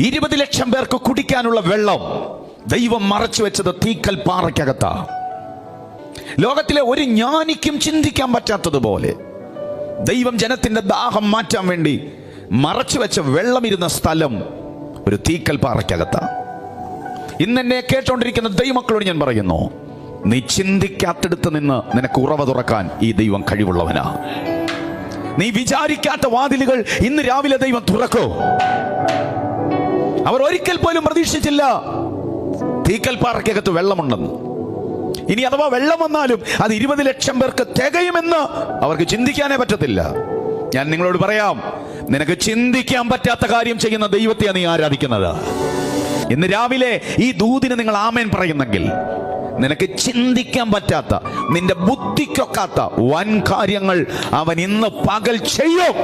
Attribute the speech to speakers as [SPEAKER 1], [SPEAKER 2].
[SPEAKER 1] 20 ലക്ഷം പേർക്ക് കുടിക്കാനുള്ള വെള്ളം ദൈവം മറച്ചു വെച്ചത് തീക്കൽ പാറയ്ക്കകത്താ. ലോകത്തിലെ ഒരു ജ്ഞാനിക്കും ചിന്തിക്കാൻ പറ്റാത്തതുപോലെ ദൈവം ജനത്തിന്റെ ദാഹം മാറ്റാൻ വേണ്ടി മറച്ചു വെച്ച വെള്ളമിരുന്ന സ്ഥലം ഒരു തീക്കൽ പാറയ്ക്കകത്താ. ഇന്ന് എന്നെ കേട്ടോണ്ടിരിക്കുന്ന ദൈവമക്കളോട് ഞാൻ പറയുന്നു, നീ ചിന്തിക്കാത്തടുത്ത് നിന്ന് നിനക്ക് ഉറവ തുറക്കാൻ ഈ ദൈവം കഴിവുള്ളവനാ. നീ വിചാരിക്കാത്ത വാതിലുകൾ ഇന്ന് രാവിലെ ദൈവം തുറക്കോ. അവർ ഒരിക്കൽ പോലും പ്രതീക്ഷിച്ചില്ല തീക്കൽ പാറയ്ക്കകത്ത് വെള്ളമുണ്ടെന്ന്. ഇനി അഥവാ വെള്ളം വന്നാലും അത് 20 ലക്ഷം പേർക്ക് തികയുമെന്ന് അവർക്ക് ചിന്തിക്കാനേ പറ്റത്തില്ല. ഞാൻ നിങ്ങളോട് പറയാം, നിനക്ക് ചിന്തിക്കാൻ പറ്റാത്ത കാര്യം ചെയ്യുന്ന ദൈവത്തെയാണ് നീ ആരാധിക്കുന്നത്. ഇന്ന് രാവിലെ ഈ ദൂതിന് നിങ്ങൾ ആമേൻ പറയുന്നെങ്കിൽ നിനക്ക് ചിന്തിക്കാൻ പറ്റാത്ത, നിന്റെ ബുദ്ധിക്കൊക്കാത്ത വൻ കാര്യങ്ങൾ അവൻ ഇന്ന് പകൽ ചെയ്യും.